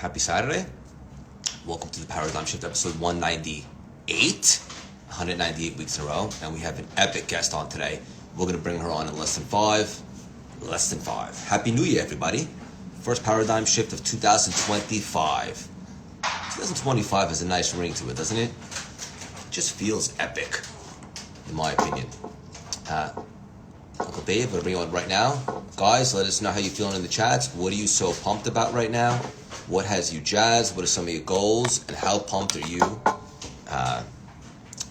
Happy Saturday. Welcome to the Paradigm Shift episode 198. 198 weeks in a row. And we have an epic guest on today. We're going to bring her on in less than five. Happy New Year, everybody. First Paradigm Shift of 2025. 2025 has a nice ring to it, doesn't it? It just feels epic, in my opinion. Uncle Dave, I'm going to bring you on right now. Guys, let us know how you're feeling in the chats. What are you so pumped about right now? What has you jazzed? What are some of your goals? And how pumped are you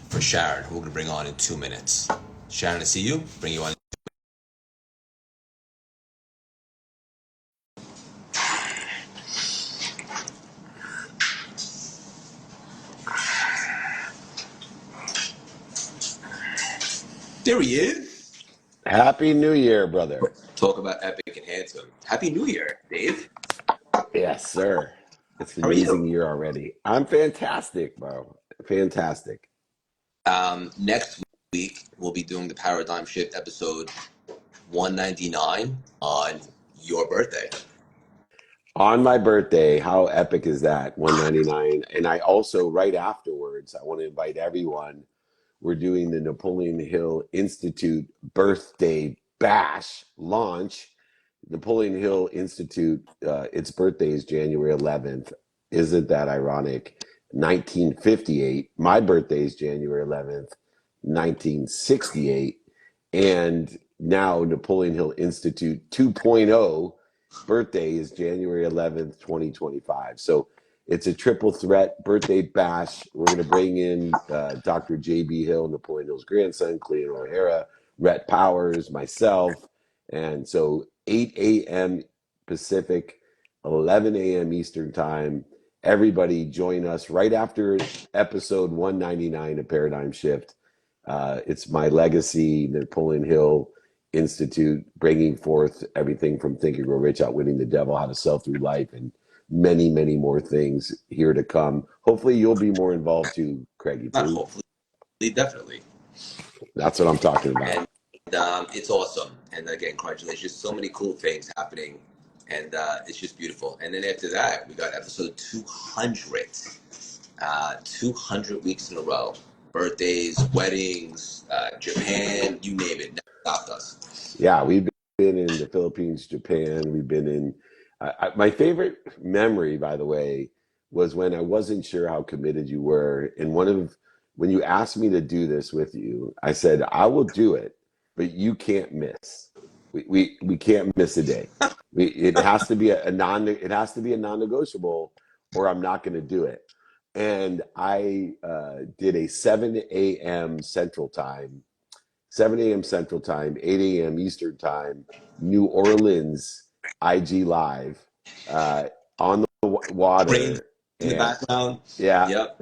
for Sharon, who we're going to bring on in 2 minutes? Sharon, I see you. Bring you on. There he is. Happy New Year, brother. Talk about epic and handsome. Happy New Year, Dave. Yes, sir. It's an How are you? amazing year already. I'm fantastic, bro. Fantastic. Next week, we'll be doing the Paradigm Shift episode 199 on your birthday. On my birthday, how epic is that? 199. And I also, right afterwards, I want to invite everyone. We're doing the Napoleon Hill Institute birthday bash launch. Napoleon Hill Institute, its birthday is January 11th. Isn't that ironic? 1958. My birthday is January 11th, 1968. And now Napoleon Hill Institute 2.0 birthday is January 11th, 2025. So it's a triple threat birthday bash. We're going to bring in Dr. J.B. Hill, Napoleon Hill's grandson, Cleon O'Hara, Rhett Powers, myself. And so 8 a.m. Pacific, 11 a.m. Eastern time. Everybody join us right after episode 199 of Paradigm Shift. It's my legacy, Napoleon Hill Institute, bringing forth everything from Think and Grow Rich, Outwitting the Devil, How to Sell Through Life, and many, many more things here to come. Hopefully you'll be more involved too, Craigie. Not hopefully, definitely. That's what I'm talking about. And it's awesome. And again, congratulations. So many cool things happening. And it's just beautiful. And then after that, we got episode 200. 200 weeks in a row. Birthdays, weddings, Japan, you name it. Never stopped us. Yeah, we've been in the Philippines, Japan. We've been in... my favorite memory, by the way, was when I wasn't sure how committed you were. And when you asked me to do this with you, I said, I will do it, but you can't miss. We can't miss a day. It has to be a non-negotiable, or I'm not going to do it. And I did a 7 a.m. Central Time, 8 a.m. Eastern Time, New Orleans IG Live on the water. Rain in the background. Yeah. Yep.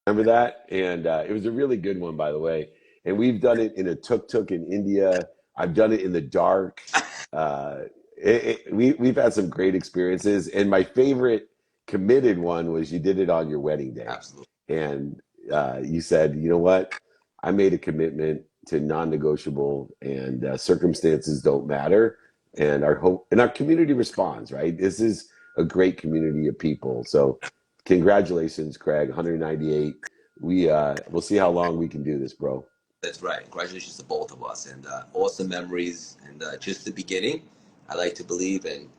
Remember that? And it was a really good one, by the way. And we've done it in a tuk-tuk in India. I've done it in the dark. We've had some great experiences. And my favorite committed one was you did it on your wedding day. Absolutely. And you said, you know what? I made a commitment to non-negotiable, and circumstances don't matter. And our community responds, right? This is a great community of people. So congratulations, Craig, 198. We'll see how long we can do this, bro. That's right. Congratulations to both of us, and awesome memories, and just the beginning. I like to believe, and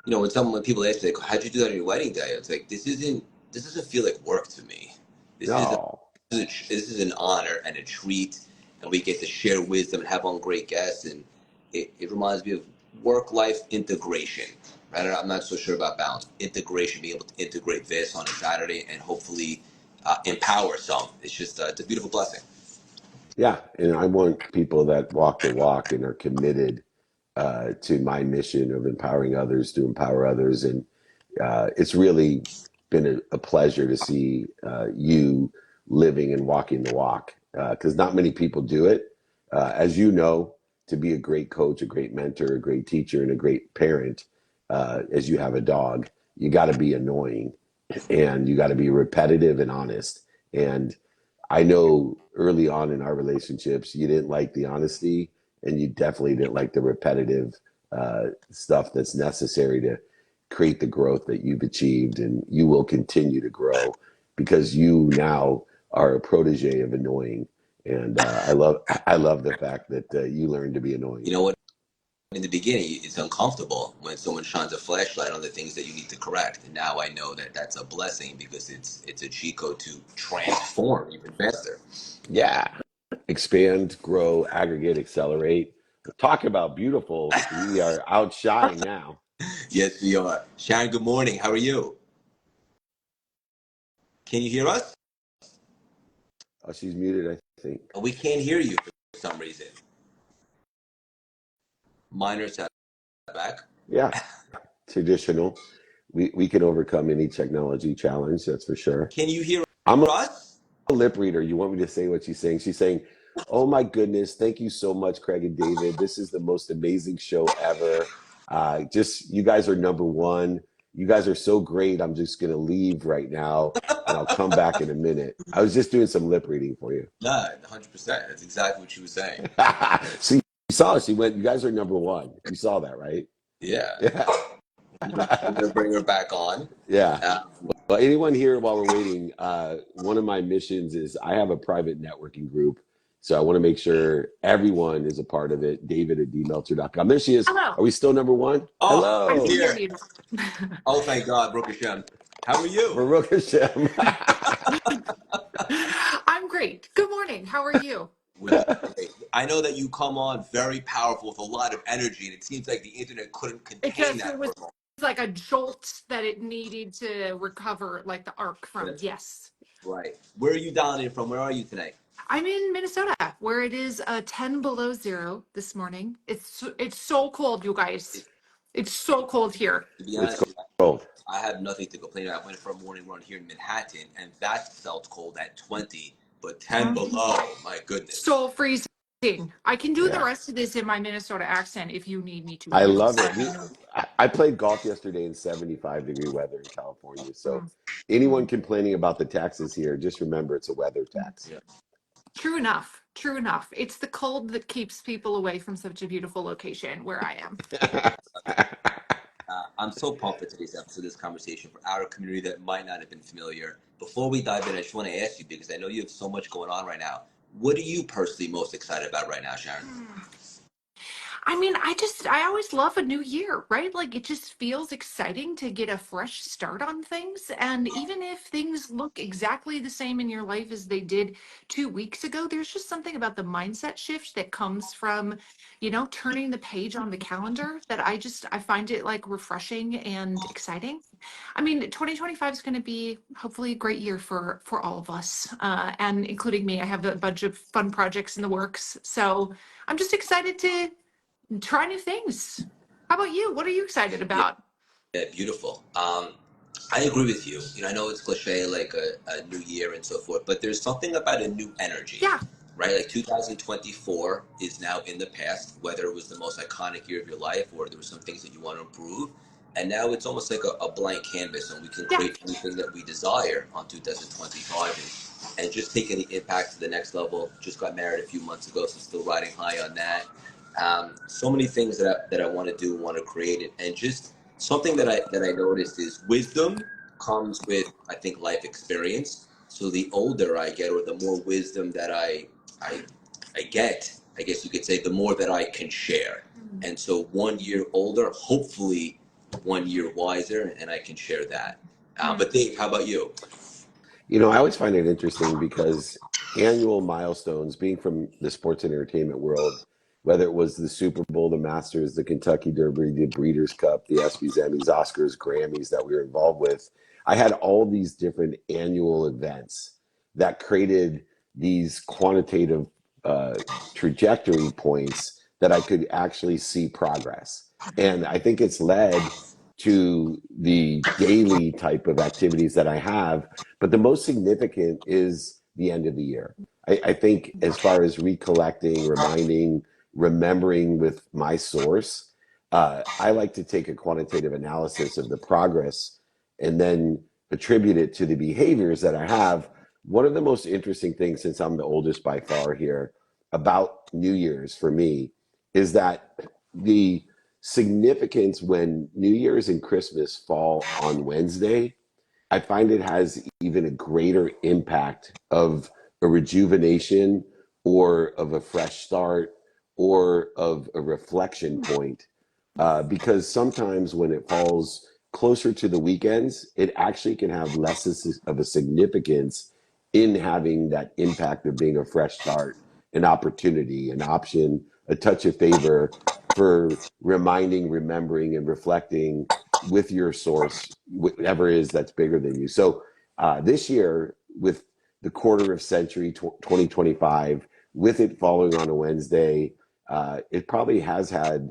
when people ask me, like, how'd you do that on your wedding day? It's like, this doesn't feel like work to me. This is an honor and a treat, and we get to share wisdom and have on great guests, and it reminds me of work-life integration. Right? I'm not so sure about balance. Integration, being able to integrate this on a Saturday and hopefully empower some. It's just it's a beautiful blessing. Yeah, and I want people that walk the walk and are committed to my mission of empowering others to empower others. And it's really been a pleasure to see you living and walking the walk, because not many people do it. As you know, to be a great coach, a great mentor, a great teacher, and a great parent, as you have a dog, you got to be annoying, and you got to be repetitive and honest. And I know early on in our relationships, you didn't like the honesty, and you definitely didn't like the repetitive stuff that's necessary to create the growth that you've achieved, and you will continue to grow because you now are a protege of annoying. And I love the fact that you learned to be annoying. You know what? In the beginning, it's uncomfortable when someone shines a flashlight on the things that you need to correct. And now I know that that's a blessing because it's a cheat code to transform even faster. Yeah. Expand, grow, aggregate, accelerate. Talk about beautiful. We are outshining now. Yes, we are. Sharon, good morning. How are you? Can you hear us? Oh, she's muted, I think. We can't hear you for some reason. Minor setback. Yeah. Traditional. We can overcome any technology challenge, that's for sure. Can you hear I'm a us? lip reader. You want me to say what she's saying? She's saying, "Oh my goodness, thank you so much, Craig and David. This is the most amazing show ever. Just you guys are number one. You guys are so great. I'm just gonna leave right now, and I'll come back in a minute." I was just doing some lip reading for you. Yeah, 100%. That's exactly what she was saying. See, you saw it. She went. You guys are number one. You saw that, right? Yeah. Yeah. I'm going to bring her back on. Yeah. Well, anyone here while we're waiting, one of my missions is I have a private networking group. So I want to make sure everyone is a part of it. David at dmeltzer.com. There she is. Hello. Are we still number one? Oh, I Hello. can hear here. you. Oh, thank God, Baruch Hashem. How are you? Baruch Hashem. I'm great. Good morning. How are you? I know that you come on very powerful with a lot of energy, and it seems like the internet couldn't contain It that was for a moment. like a jolt that it needed to recover, like the arc from. That's Yes. right. Where are you dialing in from? Where are you today? I'm in Minnesota, where it is 10 below zero this morning. It's so cold, you guys. It's so cold here. To be It's honest with you, cold. I have nothing to complain about. I went for a morning run here in Manhattan, and that felt cold at 20, but 10 Mhm. below. My goodness. So freezing. I can do the Yeah. rest of this in my Minnesota accent if you need me to. I You love just it. let me know. I played golf yesterday in 75-degree weather in California. So Mm. anyone Mm. complaining about the taxes here, just remember it's a weather tax. Yeah. True enough. True enough. It's the cold that keeps people away from such a beautiful location where I am. I'm so pumped for today's episode, this conversation for our community that might not have been familiar. Before we dive in, I just want to ask you, because I know you have so much going on right now. What are you personally most excited about right now, Sharon? I mean, I always love a new year, right? Like it just feels exciting to get a fresh start on things. And even if things look exactly the same in your life as they did 2 weeks ago, there's just something about the mindset shift that comes from, turning the page on the calendar that I find it like refreshing and exciting. I mean, 2025 is going to be hopefully a great year for all of us, and including me. I have a bunch of fun projects in the works, so I'm just excited to try new things. How about you? What are you excited about? Yeah, beautiful. I agree with you. I know it's cliche, like a new year and so forth, but there's something about a new energy, Yeah, right? Like 2024 is now in the past, whether it was the most iconic year of your life or there were some things that you want to improve. And now it's almost like a blank canvas, and we can yeah, create anything that we desire on 2025 and just taking the impact to the next level. Just got married a few months ago, so still riding high on that. So many things that I want to do, want to create it, and just something that I noticed is wisdom comes with, I think, life experience. So the older I get, or the more wisdom that I get, I guess you could say, the more that I can share. And so 1 year older, hopefully 1 year wiser, and I can share that. But Dave, how about you? I always find it interesting because annual milestones, being from the sports and entertainment world, whether it was the Super Bowl, the Masters, the Kentucky Derby, the Breeders' Cup, the ESPYs, Emmys, Oscars, Grammys that we were involved with, I had all these different annual events that created these quantitative uh, trajectory points that I could actually see progress. And I think it's led to the daily type of activities that I have, but the most significant is the end of the year. I think as far as recollecting, reminding, remembering with my source, I like to take a quantitative analysis of the progress and then attribute it to the behaviors that I have. One of the most interesting things, since I'm the oldest by far here, about New Year's for me is that the significance when New Year's and Christmas fall on Wednesday, I find it has even a greater impact of a rejuvenation or of a fresh start or of a reflection point. Because sometimes when it falls closer to the weekends, it actually can have less of a significance in having that impact of being a fresh start, an opportunity, an option, a touch of favor for reminding, remembering, and reflecting with your source, whatever it is that's bigger than you. So this year, with the quarter of century 2025, with it falling on a Wednesday, it probably has had,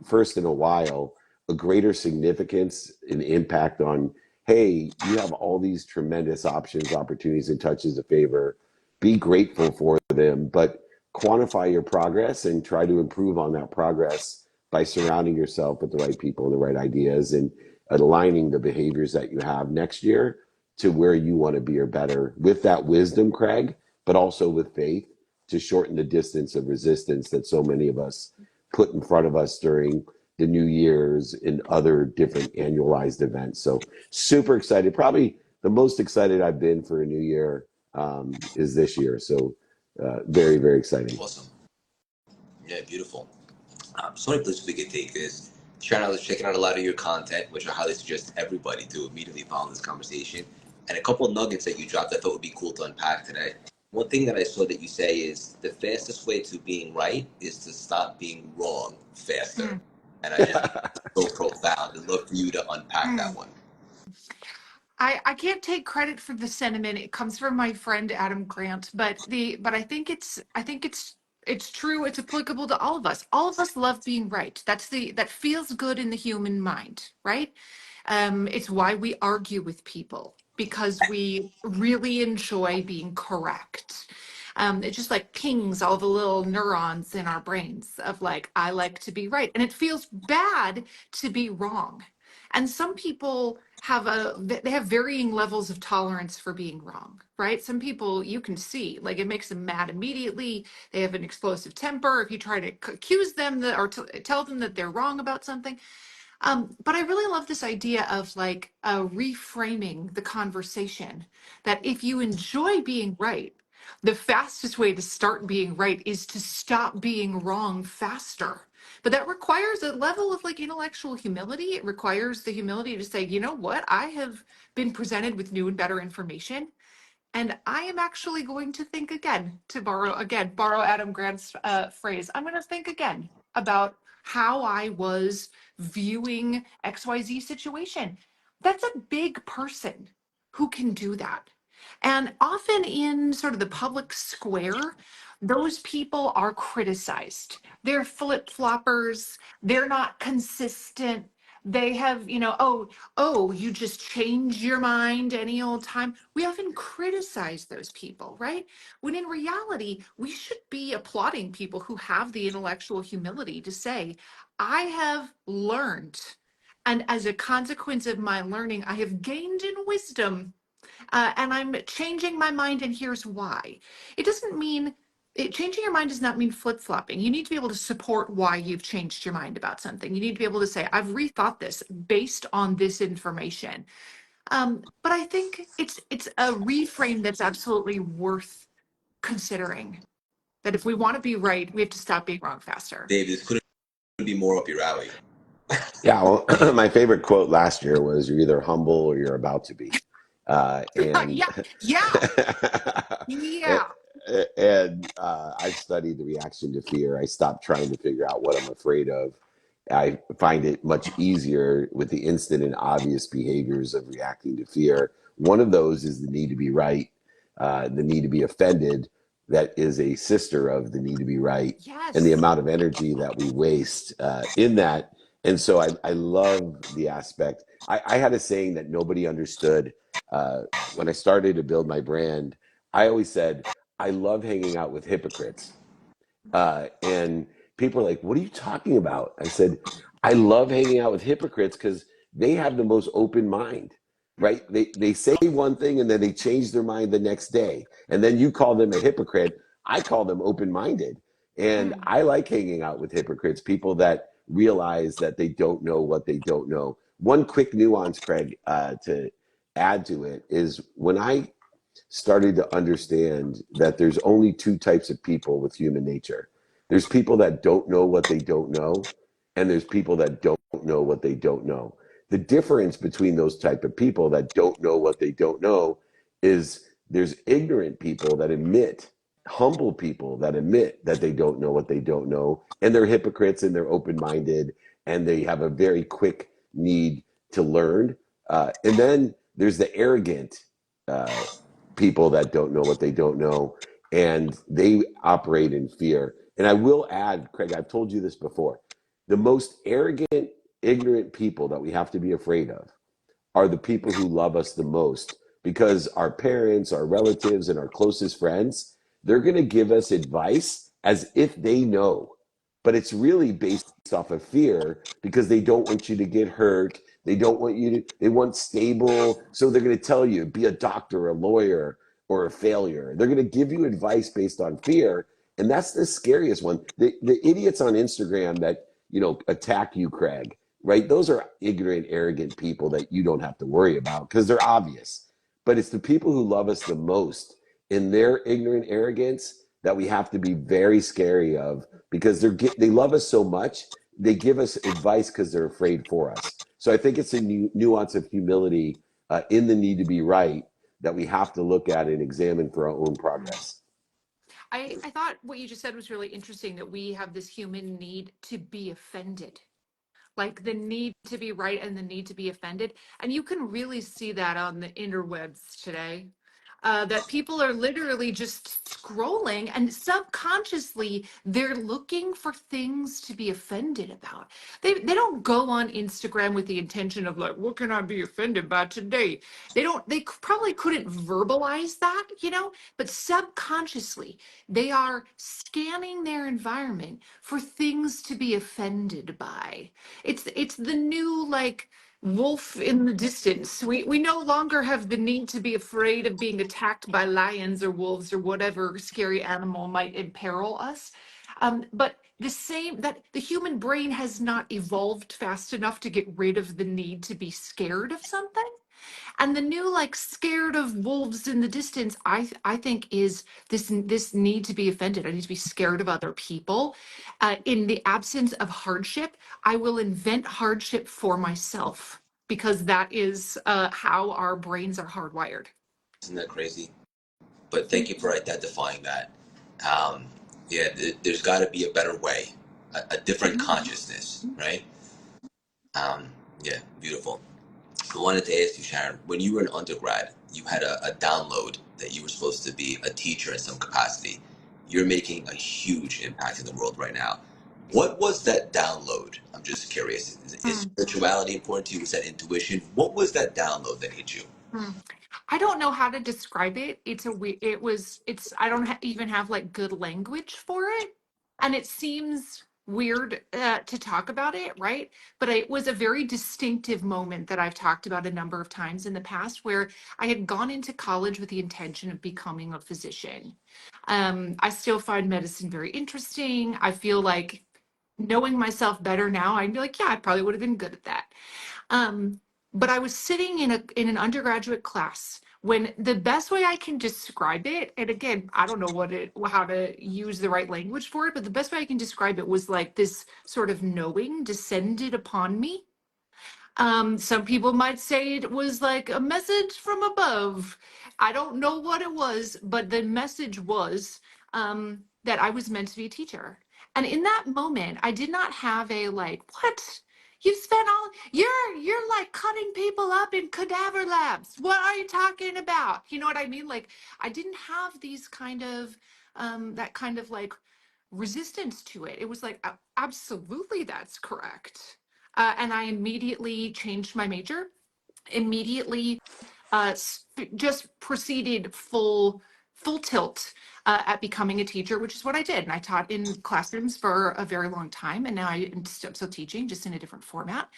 first in a while, a greater significance and impact on, hey, you have all these tremendous options, opportunities, and touches of favor. Be grateful for them, but quantify your progress and try to improve on that progress by surrounding yourself with the right people and the right ideas and aligning the behaviors that you have next year to where you want to be or better with that wisdom, Craig, but also with faith to shorten the distance of resistance that so many of us put in front of us during the New Year's and other different annualized events. So super excited. Probably the most excited I've been for a new year is this year. So very, very exciting. Awesome. Yeah, beautiful. So many places we could take this. Sharon, I was checking out a lot of your content, which I highly suggest everybody do immediately following this conversation. And a couple of nuggets that you dropped I thought would be cool to unpack today. One thing that I saw that you say is the fastest way to being right is to stop being wrong faster. And I just think it's so profound. I'd love for you to unpack that one. I can't take credit for the sentiment. It comes from my friend Adam Grant, but I think it's true. It's applicable to all of us. All of us love being right. That feels good in the human mind, right? It's why we argue with people, because we really enjoy being correct. It just like pings all the little neurons in our brains of like, I like to be right. And it feels bad to be wrong. And some people they have varying levels of tolerance for being wrong, right? Some people you can see, like it makes them mad immediately. They have an explosive temper. If you try to accuse them or tell them that they're wrong about something. But I really love this idea of like reframing the conversation, that if you enjoy being right, the fastest way to start being right is to stop being wrong faster. But that requires a level of like intellectual humility. It requires the humility to say, you know what, I have been presented with new and better information. And I am actually going to think again, to borrow Adam Grant's phrase. I'm going to think again about how I was viewing XYZ situation. That's a big person who can do that. And often in sort of the public square, those people are criticized. They're flip-floppers. They're not consistent. They have, oh, you just change your mind any old time. We often criticize those people, right? When in reality, we should be applauding people who have the intellectual humility to say, I have learned. And as a consequence of my learning, I have gained in wisdom, and I'm changing my mind, and here's why. It doesn't mean changing your mind does not mean flip-flopping. You need to be able to support why you've changed your mind about something. You need to be able to say, I've rethought this based on this information. But I think it's a reframe that's absolutely worth considering. That if we want to be right, we have to stop being wrong faster. Dave, this couldn't be more up your alley. Yeah, well, my favorite quote last year was, "You're either humble or you're about to be." And yeah. I've studied the reaction to fear. I stopped trying to figure out what I'm afraid of. I find it much easier with the instant and obvious behaviors of reacting to fear. One of those is the need to be right, the need to be offended. That is a sister of the need to be right, Yes. and the amount of energy that we waste in that. And so I love the aspect. I had a saying that nobody understood when I started to build my brand. I always said, I love hanging out with hypocrites. And people are like, what are you talking about? I said, I love hanging out with hypocrites because they have the most open mind, right? They say one thing and then they change their mind the next day. And then you call them a hypocrite. I call them open-minded. And I like hanging out with hypocrites, people that realize that they don't know what they don't know. One quick nuance, Craig, to add to it is when I started to understand that there's only two types of people with human nature. There's people that don't know what they don't know, and there's people that don't know what they don't know. The difference between those type of people that don't know what they don't know is there's ignorant people that admit, humble people that admit that they don't know what they don't know, and they're hypocrites and they're open-minded and they have a very quick need to learn. And then there's the arrogant uh, people that don't know what they don't know, and they operate in fear. And I will add, Craig, I've told you this before, the most arrogant, ignorant people that we have to be afraid of are the people who love us the most, because our parents, our relatives, and our closest friends, they're going to give us advice as if they know, but it's really based off of fear because they don't want you to get hurt. They don't want you to, they want stable. So they're going to tell you, be a doctor, a lawyer, or a failure. They're going to give you advice based on fear. And that's the scariest one. The idiots on Instagram that, attack you, Craig, right? Those are ignorant, arrogant people that you don't have to worry about because they're obvious. But it's the people who love us the most in their ignorant arrogance that we have to be very scary of, because they love us so much. They give us advice because they're afraid for us. So I think it's a nuance of humility in the need to be right that we have to look at and examine for our own progress. I thought what you just said was really interesting, that we have this human need to be offended, like the need to be right and the need to be offended. And you can really see that on the interwebs today. That people are literally just scrolling and subconsciously they're looking for things to be offended about. They don't go on Instagram with the intention of like, what can I be offended by today? They probably couldn't verbalize that, but subconsciously they are scanning their environment for things to be offended by. It's the new like wolf in the distance. We no longer have the need to be afraid of being attacked by lions or wolves or whatever scary animal might imperil us. But the same, that the human brain has not evolved fast enough to get rid of the need to be scared of something. And the new like scared of wolves in the distance, I think is this need to be offended. I need to be scared of other people. In the absence of hardship, I will invent hardship for myself, because that is how our brains are hardwired. Isn't that crazy? But thank you for identifying that. Um, yeah, there's got to be a better way, a different consciousness, right? Yeah, beautiful. I wanted to ask you, Sharon, when you were an undergrad, you had a download that you were supposed to be a teacher in some capacity. You're making a huge impact in the world right now. What was that download? I'm just curious. Is spirituality important to you? Was that intuition? What was that download that hit you? I don't know how to describe it. I don't even have like good language for it. And it seems weird to talk about it, right? But it was a very distinctive moment that I've talked about a number of times in the past, where I had gone into college with the intention of becoming a physician. I still find medicine very interesting. I feel like, knowing myself better now, I'd be like, yeah, I probably would have been good at that. Um, but I was sitting in an undergraduate class when the best way I can describe it, and again, I don't know how to use the right language for it, but the best way I can describe it was like this sort of knowing descended upon me. Some people might say it was like a message from above. I don't know what it was, but the message was that I was meant to be a teacher. And in that moment, I did not have a like, what? You've spent all you're like cutting people up in cadaver labs. What are you talking about? You know what I mean? Like, I didn't have these kind of that kind of like resistance to it. It was like, absolutely, that's correct. And I immediately changed my major, immediately just proceeded full tilt at becoming a teacher, which is what I did. And I taught in classrooms for a very long time. And now I'm still teaching, just in a different format.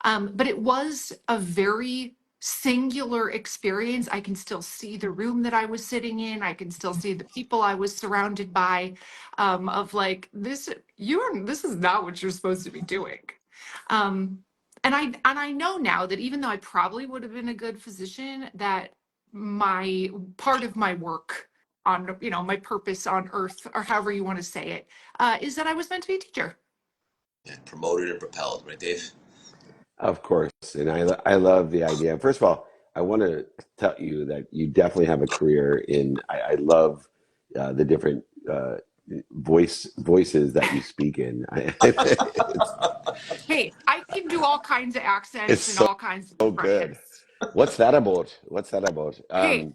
But it was a very singular experience. I can still see the room that I was sitting in. I can still see the people I was surrounded by, of like, this is not what you're supposed to be doing. And I know now that even though I probably would have been a good physician, that my part of my work on, my purpose on earth, or however you want to say it, is that I was meant to be a teacher. Yeah, promoted and propelled, right, Dave? Of course, and I love the idea. First of all, I want to tell you that you definitely have a career in. I love the different voices that you speak in. Hey, I can do all kinds of It's accents and so all kinds of good. expressions. What's that about? What's that about? Hey,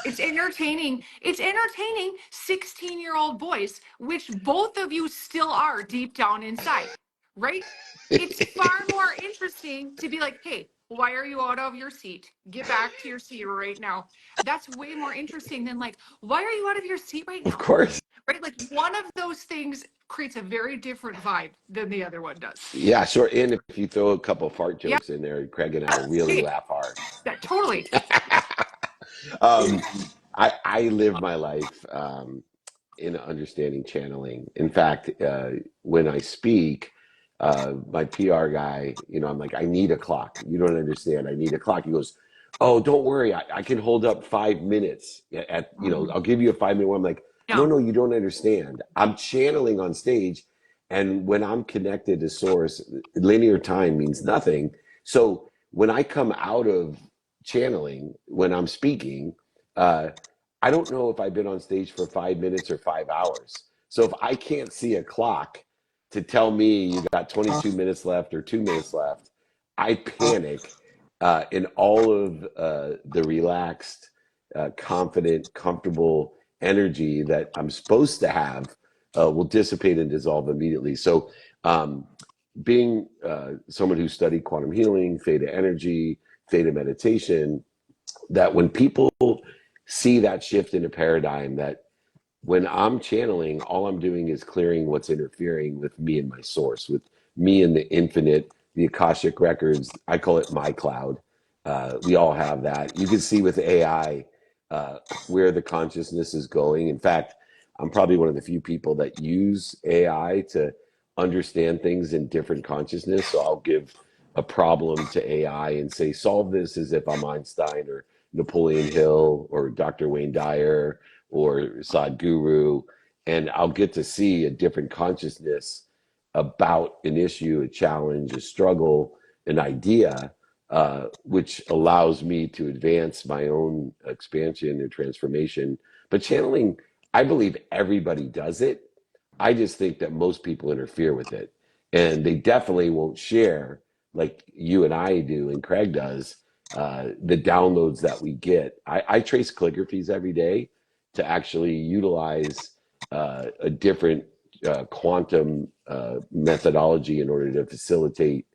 it's entertaining. It's entertaining 16-year-old voice, which both of you still are deep down inside, right? It's far more interesting to be like, hey, why are you out of your seat? Get back to your seat right now. That's way more interesting than like, why are you out of your seat right Of now? course. Right? Like one of those things creates a very different vibe than the other one does. Yeah, sure. And if you throw a couple fart Yeah. jokes in there, Craig and I really Hey, laugh hard. that totally. um, I live my life in understanding channeling. In fact, when I speak, my PR guy, I'm like, I need a clock. You don't understand. I need a clock. He goes, oh, don't worry. I can hold up 5 minutes I'll give you a 5 minute one. I'm like, no, No. no, you don't understand. I'm channeling on stage. And when I'm connected to source, linear time means nothing. So when I come out of channeling, when I'm speaking, uh, I don't know if I've been on stage for 5 minutes or 5 hours. So if I can't see a clock to tell me you got 22 minutes left or 2 minutes left, I panic. And all of the relaxed, confident, comfortable energy that I'm supposed to have will dissipate and dissolve immediately. So, being someone who studied quantum healing, theta energy, theta meditation, that when people see that shift in a paradigm, that when I'm channeling, all I'm doing is clearing what's interfering with me and my source, with me and the infinite, the Akashic records. I call it my cloud. We all have that. You can see with AI where the consciousness is going. In fact, I'm probably one of the few people that use AI to understand things in different consciousness. So I'll give a problem to AI and say, solve this as if I'm Einstein or Napoleon Hill or Dr. Wayne Dyer or Sadhguru, and I'll get to see a different consciousness about an issue, a challenge, a struggle, an idea, which allows me to advance my own expansion and transformation. But channeling, I believe everybody does it. I just think that most people interfere with it, and they definitely won't share like you and I do and Craig does the downloads that we get. I trace calligraphies every day to actually utilize a different quantum methodology in order to facilitate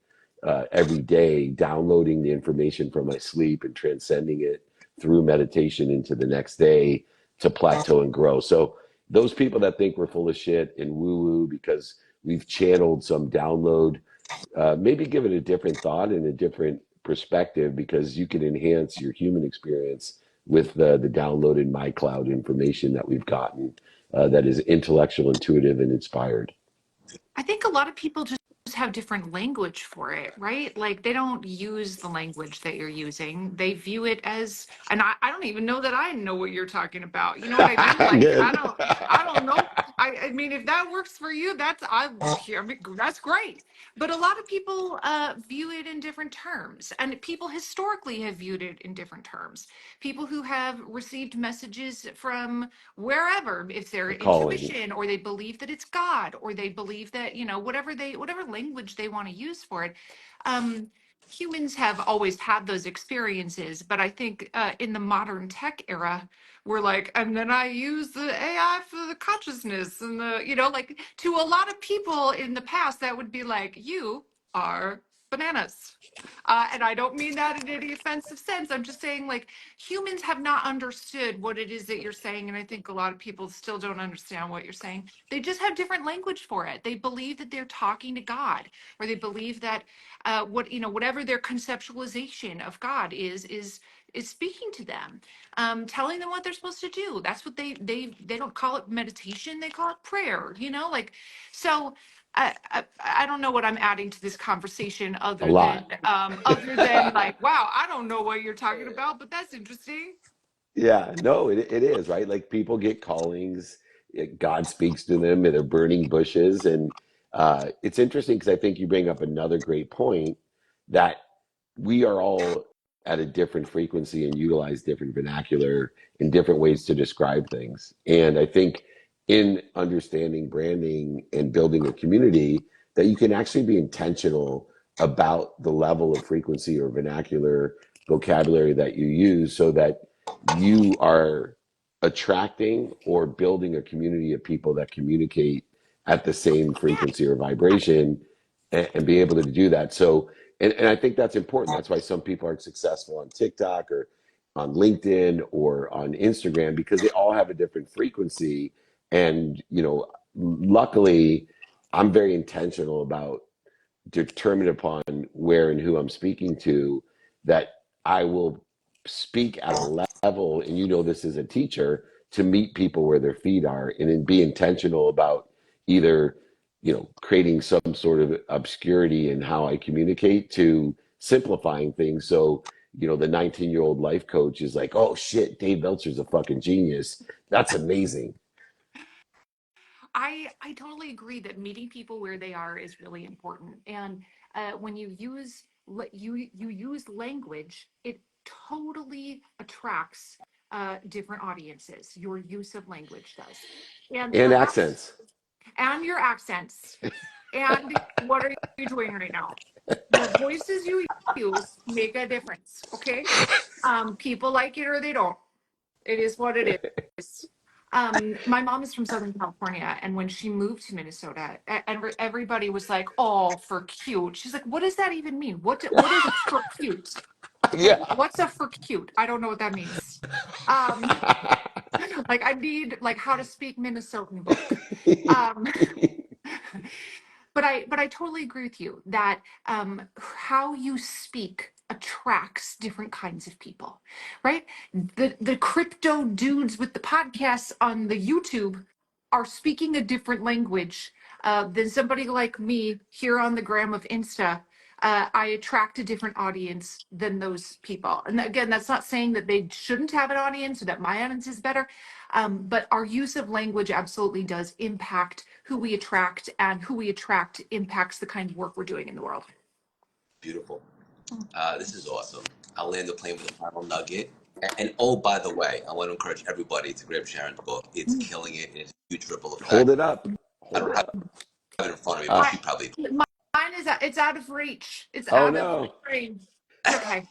every day downloading the information from my sleep and transcending it through meditation into the next day to plateau and grow. So those people that think we're full of shit and woo woo because we've channeled some download, maybe give it a different thought and a different perspective, because you can enhance your human experience with the downloaded my cloud information that we've gotten that is intellectual, intuitive, and inspired. I think a lot of people just have different language for it, right? Like they don't use the language that you're using. They view it as, and I don't even know that I know what you're talking about. You know what I mean? Like Good. I don't know. I mean, if that works for you, I mean, that's great. But a lot of people view it in different terms, and people historically have viewed it in different terms. People who have received messages from wherever, if their A calling. intuition, or they believe that it's God, or they believe that, whatever language they want to use for it. Humans have always had those experiences, but I think in the modern tech era, we're like, and then I use the AI for the consciousness, and like to a lot of people in the past, that would be like, you are bananas. And I don't mean that in any offensive sense. I'm just saying, like, humans have not understood what it is that you're saying. And I think a lot of people still don't understand what you're saying. They just have different language for it. They believe that they're talking to God, or they believe that whatever their conceptualization of God is speaking to them, telling them what they're supposed to do. That's what they don't call it meditation. They call it prayer, like, so I don't know what I'm adding to this conversation A other than lot. like, wow, I don't know what you're talking about, but that's interesting. Yeah, no, it is, right? Like people get callings, God speaks to them and they're burning bushes. And it's interesting because I think you bring up another great point that we are all at a different frequency and utilize different vernacular in different ways to describe things. And I think in understanding branding and building a community, that you can actually be intentional about the level of frequency or vernacular vocabulary that you use so that you are attracting or building a community of people that communicate at the same frequency or vibration and be able to do that. So, and I think that's important. That's why some people aren't successful on TikTok or on LinkedIn or on Instagram because they all have a different frequency. And, luckily, I'm very intentional about determined upon where and who I'm speaking to, that I will speak at a level, and this as a teacher, to meet people where their feet are and then be intentional about either, creating some sort of obscurity in how I communicate to simplifying things. So, the 19-year-old life coach is like, oh shit, Dave Meltzer's a fucking genius. That's amazing. I totally agree that meeting people where they are is really important. And when you use language, it totally attracts different audiences. Your use of language does, and And perhaps accents. and your accents. And what are you doing right now? The voices you use make a difference. Okay, people like it or they don't. It is what it is. My mom is from Southern California, and when she moved to Minnesota, everybody was like, "Oh, for cute." She's like, "What does that even mean? What is a for cute? Yeah. What's a for cute? I don't know what that means." Um, like I need like how to speak Minnesotan book. Um, but I totally agree with you that how you speak attracts different kinds of people, right? The crypto dudes with the podcasts on the YouTube are speaking a different language than somebody like me here on the gram of Insta. I attract a different audience than those people. And again, that's not saying that they shouldn't have an audience or that my audience is better. But our use of language absolutely does impact who we attract, and who we attract impacts the kind of work we're doing in the world. Beautiful. This is awesome. I'll land the plane with a final nugget. And oh, by the way, I want to encourage everybody to grab Sharon's book. It's killing it, and it's a huge ripple Hold effect. it up. I Hold don't it have up. it in front of me, but Uh, she probably. Mine is it's out of reach. It's oh out of no. range. It's okay.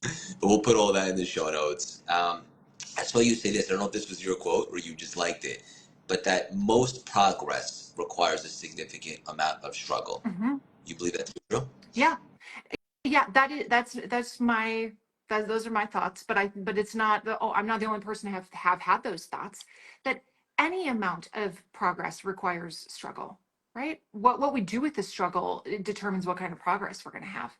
But we'll put all that in the show notes. I saw you say this. I don't know if this was your quote or you just liked it, but that most progress requires a significant amount of struggle. Hmm. You believe that's true? Yeah. Yeah, that's my those are my thoughts, but it's not I'm not the only person to have had those thoughts, that any amount of progress requires struggle, right? What we do with the struggle, it determines what kind of progress we're going to have.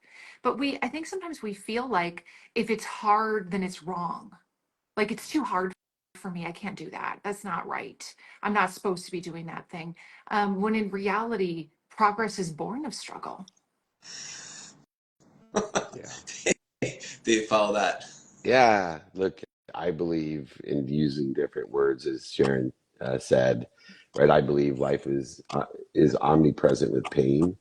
But I think sometimes we feel like if it's hard, then it's wrong. Like it's too hard for me. I can't do that. That's not right. I'm not supposed to be doing that thing. When in reality, progress is born of struggle. Yeah. Do you follow that? Yeah. Look, I believe in using different words, as Sharon said, right? I believe life is omnipresent with pain.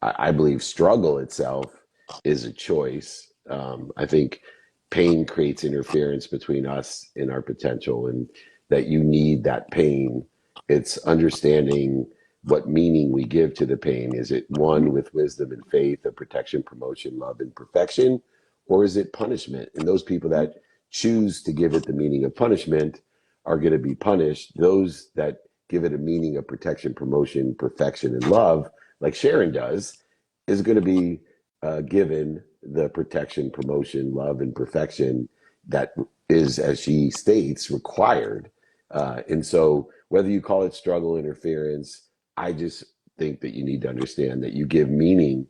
I believe struggle itself is a choice. I think pain creates interference between us and our potential, and that you need that pain. It's understanding what meaning we give to the pain. Is it one with wisdom and faith, of protection, promotion, love, and perfection? Or is it punishment? And those people that choose to give it the meaning of punishment are going to be punished. Those that give it a meaning of protection, promotion, perfection, and love, like Sharon does, is going to be given the protection, promotion, love, and perfection that is, as she states, required. And so whether you call it struggle interference, I just think that you need to understand that you give meaning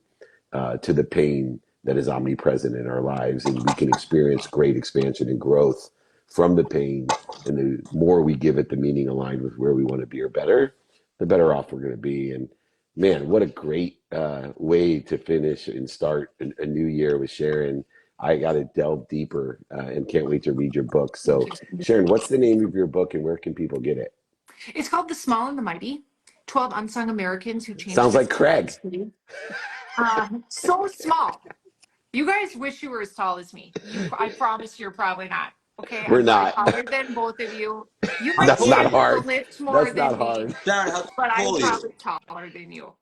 to the pain that is omnipresent in our lives, and we can experience great expansion and growth from the pain. And the more we give it the meaning aligned with where we want to be or better, the better off we're going to be. And man, what a great way to finish and start a new year with Sharon. I got to delve deeper and can't wait to read your book. So, Sharon, what's the name of your book and where can people get it? It's called The Small and the Mighty, 12 Unsung Americans Who Changed Sounds like Craig. So small. You guys wish you were as tall as me. I promise you're probably not. Okay, We're I'm probably not. taller than both of you. You How might That's be tall are not you? able to hard. lift more That's than not me, hard. Sharon, how but I'm tall are you? probably taller than you.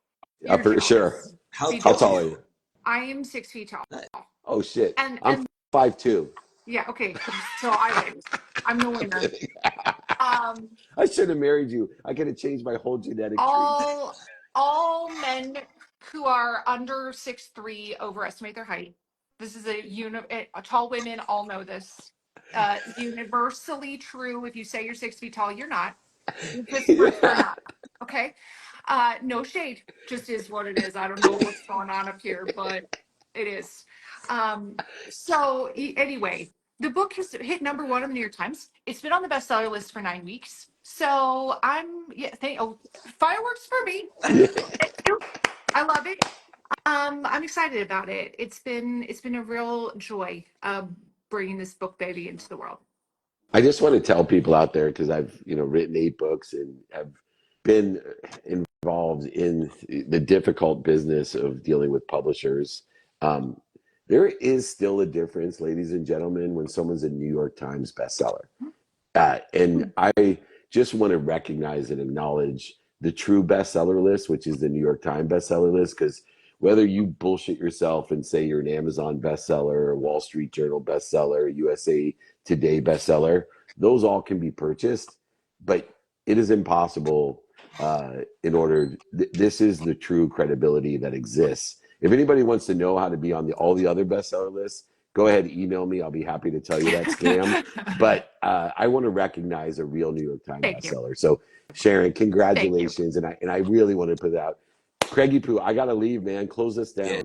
You're For sure. jealous. How Be How tall are tall are jealous. you? you? I am 6 feet tall. Oh shit. And I'm 5'2". yeah, okay. So I win. I'm the I'm winner. kidding. Um, I should have married you. I could have changed my whole genetic tree. all men who are under 6'3" overestimate their height. This is tall women all know this. Universally true. If you say you're 6 feet tall, you're not. You're just for sure not. Okay. No shade. Just is what it is. I don't know what's going on up here, but it is. Anyway, the book has hit #1 in the New York Times. It's been on the bestseller list for 9 weeks. So fireworks for me. Yeah. Thank you. I love it. I'm excited about it. It's been a real joy bringing this book baby into the world. I just want to tell people out there, because I've written 8 books and have been involved in the difficult business of dealing with publishers. Um, there is still a difference, ladies and gentlemen, when someone's a New York Times bestseller. And I just want to recognize and acknowledge the true bestseller list, which is the New York Times bestseller list, because whether you bullshit yourself and say you're an Amazon bestseller, a Wall Street Journal bestseller, USA Today bestseller, those all can be purchased, but it is impossible this is the true credibility that exists. If anybody wants to know how to be on all the other bestseller lists, go ahead, email me. I'll be happy to tell you that scam. But I want to recognize a real New York Times Thank you. bestseller. So, Sharon, Thank you. congratulations. And I really want to put it out. Craigie Poo, I got to leave, man. Close this down. Yeah.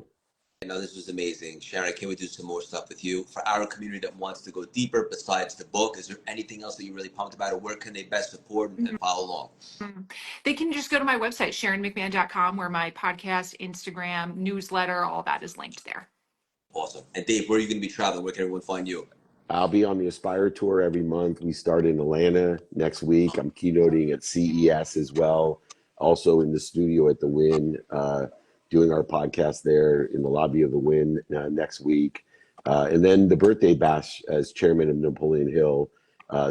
I know this was amazing. Sharon, can't we do some more stuff with you? For our community that wants to go deeper besides the book, is there anything else that you're really pumped about, or where can they best support and follow along? They can just go to my website, SharonMcMahon.com, where my podcast, Instagram, newsletter, all that is linked there. Awesome. And Dave, where are you going to be traveling? Where can everyone find you? I'll be on the Aspire Tour every month. We start in Atlanta next week. I'm keynoting at CES as well. Also in the studio at the Wynn, doing our podcast there in the lobby of the Wynn next week. And then the birthday bash as chairman of Napoleon Hill.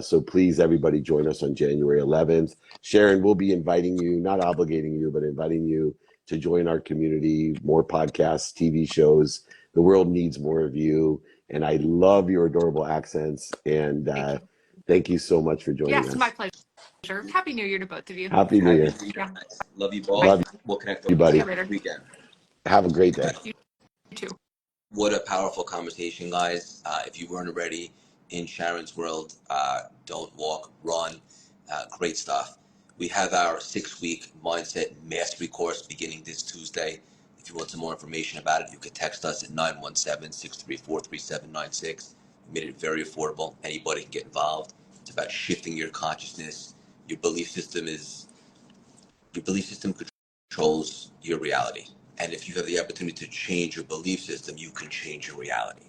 So please, everybody, join us on January 11th. Sharon, we'll be inviting you, not obligating you, but inviting you to join our community, more podcasts, TV shows. The world needs more of you. And I love your adorable accents. And thank you so much for joining us. Yes, my pleasure. Happy New Year to both of you. Happy New Year. Yeah. Love you both. Love We'll connect you, buddy. next weekend. Have a great day. You too. What a powerful conversation, guys. If you weren't already in Sharon's world, don't walk, run. Great stuff. We have our 6-week mindset mastery course beginning this Tuesday. If you want some more information about it, you could text us at 917-634-3796. We made it very affordable. Anybody can get involved. It's about shifting your consciousness. Your belief system controls your reality. And if you have the opportunity to change your belief system, you can change your reality.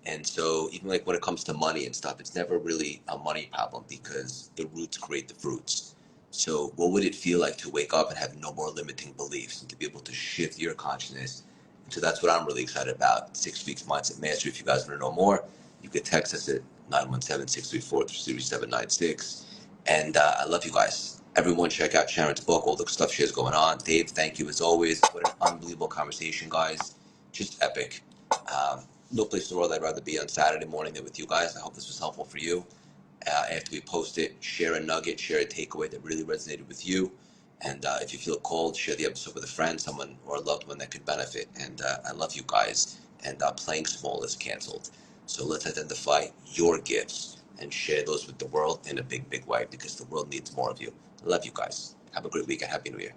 And so even like when it comes to money and stuff, it's never really a money problem because the roots create the fruits. So what would it feel like to wake up and have no more limiting beliefs and to be able to shift your consciousness? And so that's what I'm really excited about. 6 weeks mindset mastery. If you guys want to know more, you could text us at 917-634-3796. And I love you guys. Everyone check out Sharon's book, all the stuff she has going on. Dave, thank you as always. What an unbelievable conversation, guys. Just epic. No place in the world I'd rather be on Saturday morning than with you guys. I hope this was helpful for you. After we post it, share a nugget, share a takeaway that really resonated with you. And if you feel called, share the episode with a friend, someone, or a loved one that could benefit. And I love you guys. And playing small is canceled. So let's identify your gifts and share those with the world in a big, big way, because the world needs more of you. I love you guys. Have a great week and Happy New Year.